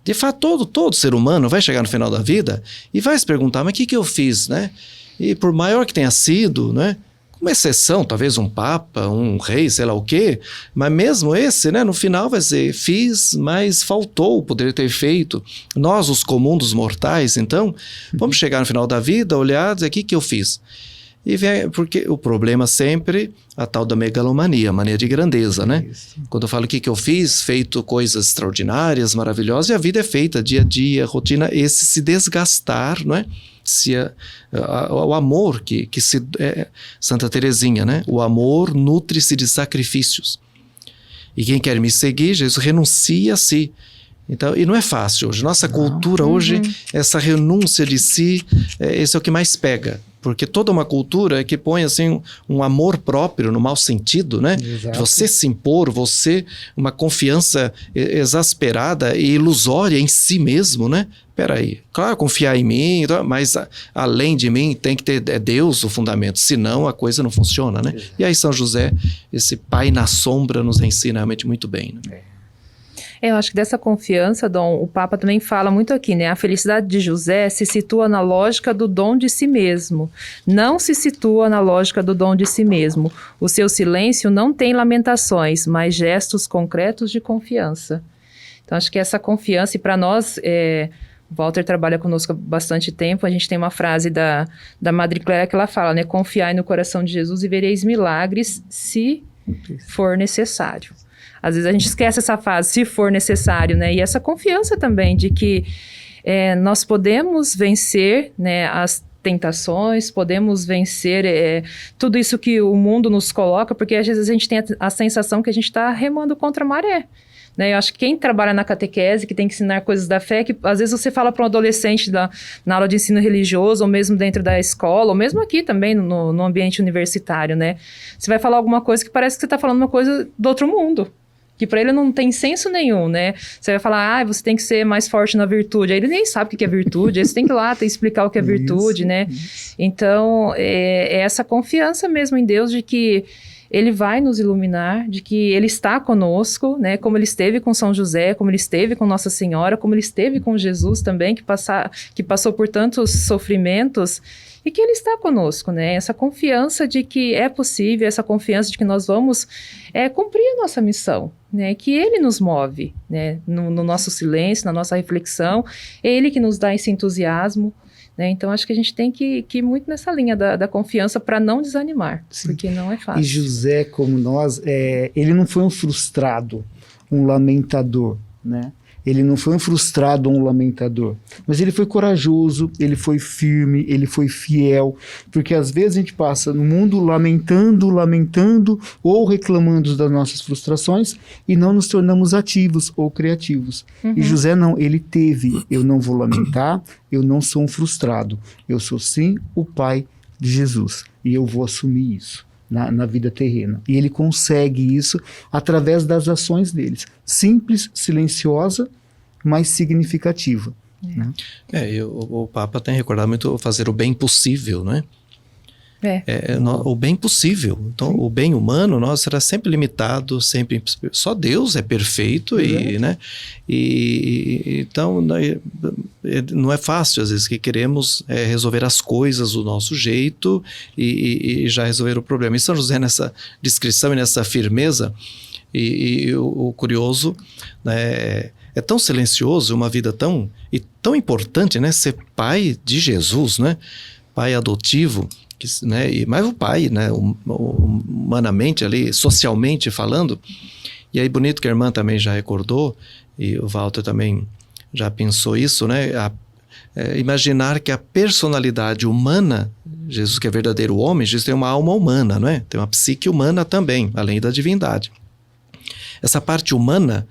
De fato, todo ser humano vai chegar no final da vida e vai se perguntar, mas o que eu fiz, né? E por maior que tenha sido, né? Com exceção, talvez um papa, um rei, sei lá o quê, mas mesmo esse, né? No final vai dizer, fiz, mas faltou, poderia ter feito. Nós, os comuns dos mortais, então, vamos chegar no final da vida, olhar e dizer, o que eu fiz? E vem, porque o problema sempre, a tal da megalomania, a mania de grandeza, né? Isso. Quando eu falo o que eu fiz, feito coisas extraordinárias, maravilhosas, e a vida é feita dia a dia, rotina, esse se desgastar, não é? O amor Santa Teresinha, né? O amor nutre-se de sacrifícios. E quem quer me seguir, Jesus renuncia a si. Então, e não é fácil hoje. Nossa cultura hoje, essa renúncia de si, esse é o que mais pega. Porque toda uma cultura que põe assim um amor próprio no mau sentido, né? Exato. Você se impor, uma confiança exasperada e ilusória em si mesmo, né? Peraí, claro, confiar em mim, mas além de mim tem que ter Deus o fundamento, senão a coisa não funciona, né? Exato. E aí São José, esse pai na sombra, nos ensina realmente muito bem, né?
Eu acho que dessa confiança, Dom, o Papa também fala muito aqui, né? A felicidade de José se situa na lógica do dom de si mesmo. Não se situa na lógica do dom de si mesmo. O seu silêncio não tem lamentações, mas gestos concretos de confiança. Então, acho que essa confiança, e para nós, o Walter trabalha conosco há bastante tempo, a gente tem uma frase da Madre Clélia que ela fala, né? Confiai no coração de Jesus e vereis milagres se for necessário. Às vezes a gente esquece essa fase, se for necessário, né? E essa confiança também de que nós podemos vencer, né, as tentações, podemos vencer tudo isso que o mundo nos coloca, porque às vezes a gente tem a sensação que a gente está remando contra a maré. Né? Eu acho que quem trabalha na catequese, que tem que ensinar coisas da fé, que às vezes você fala para um adolescente na aula de ensino religioso, ou mesmo dentro da escola, ou mesmo aqui também no ambiente universitário, né? Você vai falar alguma coisa que parece que você está falando uma coisa do outro mundo. Que para ele não tem senso nenhum, né? Você vai falar, você tem que ser mais forte na virtude. Aí ele nem sabe o que é virtude, aí você tem que ir lá explicar o que é virtude, né? Então, é essa confiança mesmo em Deus de que Ele vai nos iluminar, de que Ele está conosco, né? Como Ele esteve com São José, como Ele esteve com Nossa Senhora, como Ele esteve com Jesus também, que passou por tantos sofrimentos, e que Ele está conosco, né? Essa confiança de que é possível, essa confiança de que nós vamos cumprir a nossa missão, né? Que Ele nos move, né? No nosso silêncio, na nossa reflexão, é Ele que nos dá esse entusiasmo, né? Então acho que a gente tem que ir muito nessa linha da confiança para não desanimar. Sim. Porque não é fácil.
E José, como nós, ele não foi um frustrado, um lamentador, né? Ele não foi um frustrado ou um lamentador, mas ele foi corajoso, ele foi firme, ele foi fiel, porque às vezes a gente passa no mundo lamentando ou reclamando das nossas frustrações e não nos tornamos ativos ou criativos. E José não, ele teve, eu não vou lamentar, eu não sou um frustrado, eu sou sim o pai de Jesus e eu vou assumir isso. na vida terrena. E ele consegue isso através das ações deles. Simples, silenciosa, mas significativa. Né?
E o Papa tem recordado muito fazer o bem possível, né? O bem possível. Então, o bem humano, será sempre limitado, sempre... Só Deus é perfeito né? Então, não é fácil, às vezes, que queremos resolver as coisas do nosso jeito e já resolver o problema. E São José, nessa descrição e nessa firmeza, e o curioso, né, é tão silencioso, uma vida tão importante, né? Ser pai de Jesus, né? Pai adotivo, né? Mas o pai, né? Humanamente ali, socialmente falando. E aí bonito que a irmã também já recordou, e o Walter também já pensou isso, né? Imaginar que a personalidade humana, Jesus que é verdadeiro homem, Jesus tem uma alma humana, não é? Tem uma psique humana também, além da divindade. Essa parte humana,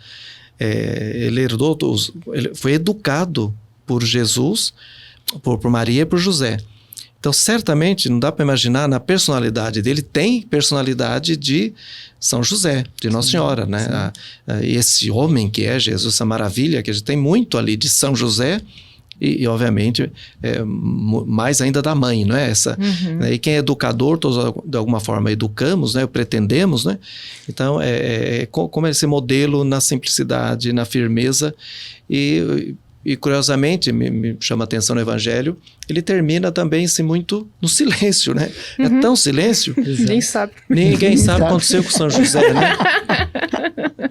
ele foi educado por Jesus, por Maria e por José. Então, certamente, não dá para imaginar, na personalidade dele, tem personalidade de São José, de Nossa Senhora, né? Esse homem que é Jesus, essa maravilha, que a gente tem muito ali de São José, e obviamente, mais ainda da mãe, não é? Né? E quem é educador, todos de alguma forma educamos, né? Pretendemos, né? Então, como é esse modelo na simplicidade, na firmeza, e curiosamente, me chama a atenção no Evangelho, ele termina também muito no silêncio, né? É tão silêncio.
Ninguém sabe.
Ninguém sabe o que aconteceu com São José, né?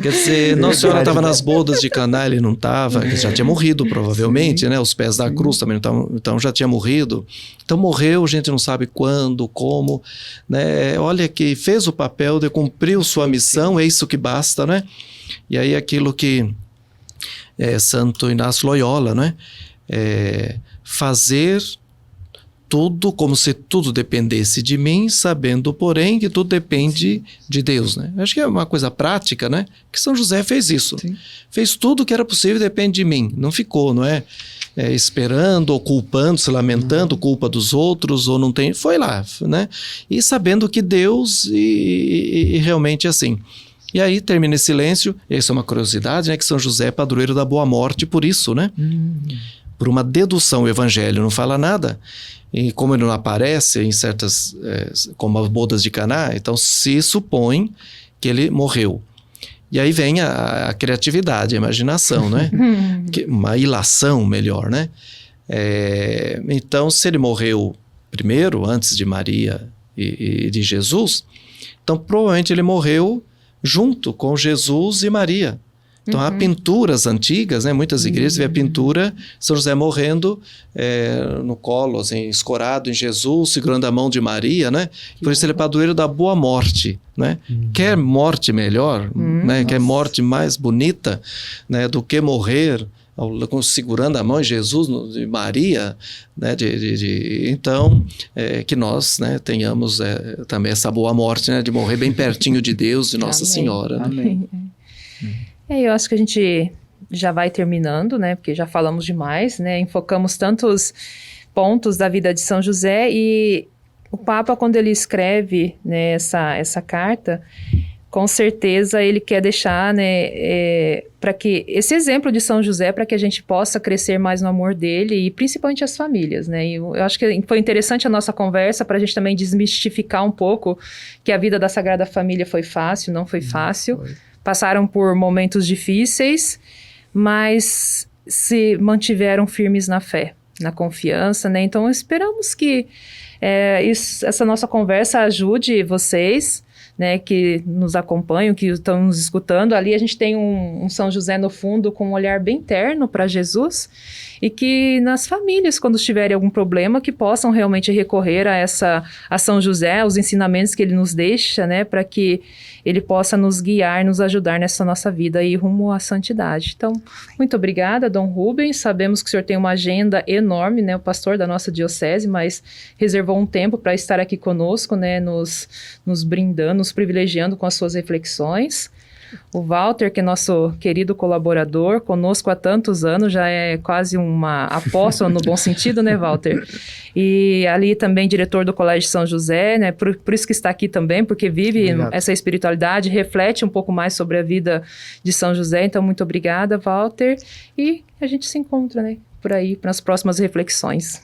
Quer dizer, Nossa Senhora estava nas bodas de Caná, ele não estava, já tinha morrido provavelmente, né? Os pés da cruz também não estavam, então já tinha morrido. Então morreu, a gente não sabe quando, como, né? Olha que fez o papel, cumpriu sua missão, é isso que basta, né? E aí aquilo que Santo Inácio Loyola, né? Fazer tudo como se tudo dependesse de mim, sabendo, porém, que tudo depende de Deus, né? Acho que é uma coisa prática, né? Que São José fez isso. Sim. Fez tudo que era possível, depende de mim. Não ficou, não é? Esperando ou culpando, se lamentando, culpa dos outros, ou não tem... Foi lá, né? E sabendo que Deus e realmente assim... E aí termina esse silêncio, e isso é uma curiosidade, né? Que São José é padroeiro da boa morte por isso, né? Por uma dedução, o Evangelho não fala nada, e como ele não aparece em certas, como as bodas de Caná, então se supõe que ele morreu. E aí vem a criatividade, a imaginação, né? Uma ilação melhor, né? Então, se ele morreu primeiro, antes de Maria e de Jesus, então provavelmente ele morreu junto com Jesus e Maria. Então há pinturas antigas, né? Muitas igrejas vê a pintura, São José morrendo no colo, assim, escorado em Jesus, segurando a mão de Maria, né? Por isso ele é padroeiro da boa morte, né? Quer morte melhor, né? Quer morte mais bonita, né? Do que morrer segurando a mão de Jesus e Maria, né? Então, que nós, né, tenhamos também essa boa morte, né? De morrer bem pertinho de Deus, de Nossa Senhora. Né?
Amém.
Eu acho que a gente já vai terminando, né? Porque já falamos demais, né? Enfocamos tantos pontos da vida de São José, e o Papa, quando ele escreve, né, essa carta, com certeza ele quer deixar, né, para que esse exemplo de São José, para que a gente possa crescer mais no amor dele, e principalmente as famílias, né? E eu acho que foi interessante a nossa conversa para a gente também desmistificar um pouco que a vida da Sagrada Família foi fácil, não foi fácil. Passaram por momentos difíceis, mas se mantiveram firmes na fé, na confiança, né? Então esperamos que essa nossa conversa ajude vocês, né, que nos acompanham, que estão nos escutando. Ali a gente tem um São José no fundo com um olhar bem terno para Jesus, e que nas famílias, quando tiverem algum problema, que possam realmente recorrer a São José, os ensinamentos que ele nos deixa, né, para que ele possa nos guiar, nos ajudar nessa nossa vida aí rumo à santidade. Então, muito obrigada, Dom Rubens. Sabemos que o senhor tem uma agenda enorme, né, o pastor da nossa diocese, mas reservou um tempo para estar aqui conosco, né, nos brindando, nos privilegiando com as suas reflexões. O Walter, que é nosso querido colaborador, conosco há tantos anos, já é quase uma apóstola no bom sentido, né, Walter? E ali também diretor do Colégio São José, né? Por isso que está aqui também, porque vive
Obrigado.
essa espiritualidade, reflete um pouco mais sobre a vida de São José. Então, muito obrigada, Walter. E a gente se encontra, né, por aí, nas próximas reflexões.